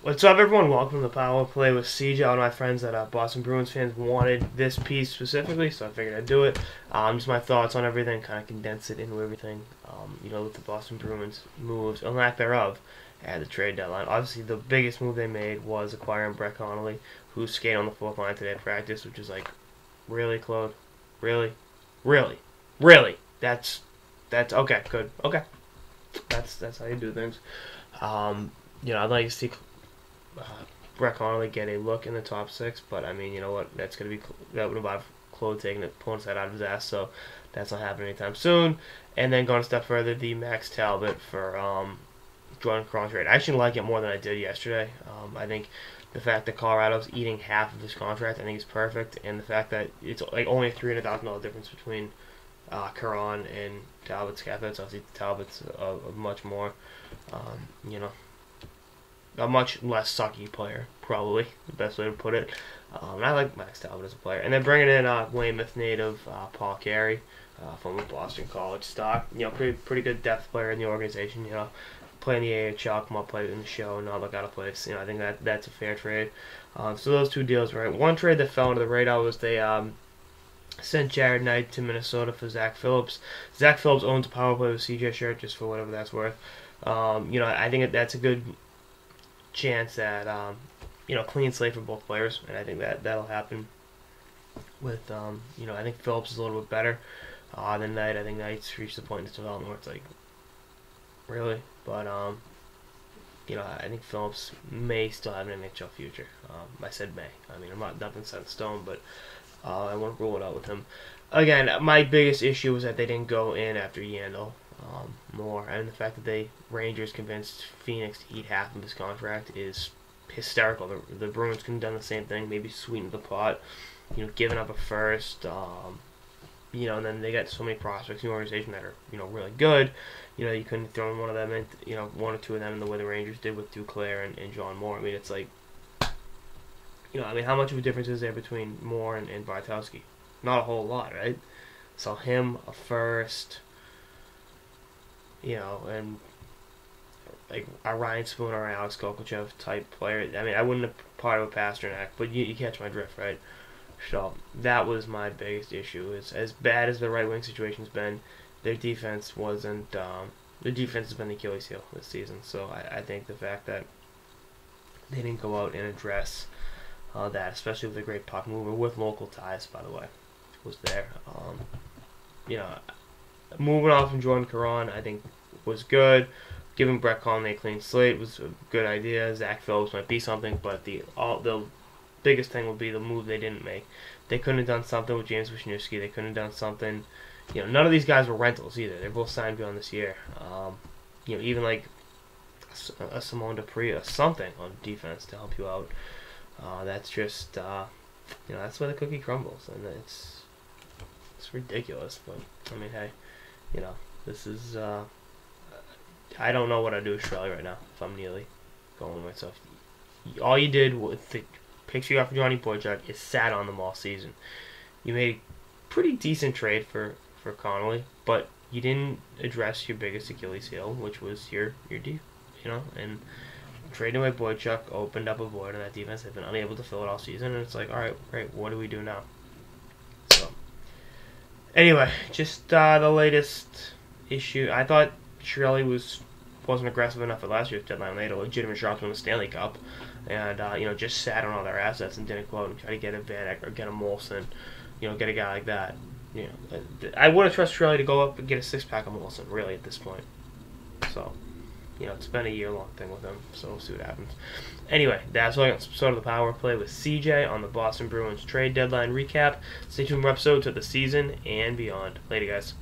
What's up, everyone? Welcome to the Power Play with CJ. All my friends that are Boston Bruins fans wanted this piece specifically, so I figured I'd do it. Just my thoughts on everything, kind of condense it into everything. With the Boston Bruins moves, and lack thereof, at the trade deadline. Obviously, the biggest move they made was acquiring Brett Connolly, who skated on the fourth line today at practice, which is like, really, Claude? Really? Really? Really? That's okay, good. Okay. That's how you do things. I'd like to see Brett Connolly get a look in the top six, but I mean, you know what? That would involve Claude taking it, pulling his head out of his ass, so that's not happening anytime soon. And then going a step further, the Max Talbot for Jordan Caron trade. I actually like it more than I did yesterday. I think the fact that Colorado's eating half of his contract, I think is perfect, and the fact that it's like only a $300,000 difference between Caron and Talbot's cap. That's obviously Talbot's a much more, a much less sucky player, probably the best way to put it. And I like Max Talbot as a player. And then bringing in Weymouth native Paul Carey from a Boston College stock. Pretty good depth player in the organization. Play in the AHL, come up, play in the show, not look out of place. I think that's a fair trade. So those two deals, right? One trade that fell under the radar was they sent Jared Knight to Minnesota for Zach Phillips. Zach Phillips owns a Power Play with CJ shirt, just for whatever that's worth. I think that's a good chance at clean slate for both players, and I think that'll happen with I think Phillips is a little bit better than Knight. I think Knight's reached the point in his development where it's like, really, but I think Phillips may still have an NHL future. I said may. I mean, I'm not nothing set in stone, but I won't rule it out with him. Again, my biggest issue was that they didn't go in after Yandel more, and the fact that the Rangers convinced Phoenix to eat half of his contract is hysterical. The Bruins could have done the same thing, maybe sweetened the pot, giving up a first, and then they got so many prospects in the organization that are, really good. You couldn't throw one of them in, one or two of them in the way the Rangers did with Duclair and John Moore. I mean, it's like, how much of a difference is there between Moore and Bartowski? Not a whole lot, right? So him, a first, and like a Ryan Spoon or an Alex Kokochev type player. I mean, I wouldn't have part of a Pasternak, but you catch my drift, right? So that was my biggest issue. Is as bad as the right wing situation's been, their defense wasn't. Their defense has been the Achilles heel this season. So I think the fact that they didn't go out and address that, especially with a great puck mover with local ties, by the way, was there. Moving off from Jordan Caron, I think was good. Giving Brett Connolly a clean slate was a good idea. Zach Phillips might be something, but the biggest thing would be the move they didn't make. They couldn't have done something with James Wisniewski. They couldn't have done something. None of these guys were rentals either. They're both signed beyond this year. Even like a Simone Dupree or something on defense to help you out. That's just that's where the cookie crumbles, and it's ridiculous. But I mean, hey, this is I don't know what I'd do with Australia right now if I'm Neely going with myself. All you did with the picks you got for Johnny Boychuk is sat on them all season. You made a pretty decent trade for Connolly, but you didn't address your biggest Achilles heel, which was your deep, and trading away Boychuk opened up a void in that defense. They've been unable to fill it all season, and it's like, all right, great, what do we do now? So, anyway, just the latest issue. I thought Shirley wasn't aggressive enough at last year's deadline. They had a legitimate shot to win the Stanley Cup, and just sat on all their assets and didn't go out and try to get a Van Eck or get a Molson, get a guy like that. I wouldn't trust Shirley to go up and get a six-pack of Molson, really, at this point. So, it's been a year-long thing with him, so we'll see what happens. Anyway, that's all I got. Sort of the Power Play with CJ on the Boston Bruins trade deadline recap. Stay tuned for episodes of the season and beyond. Later, guys.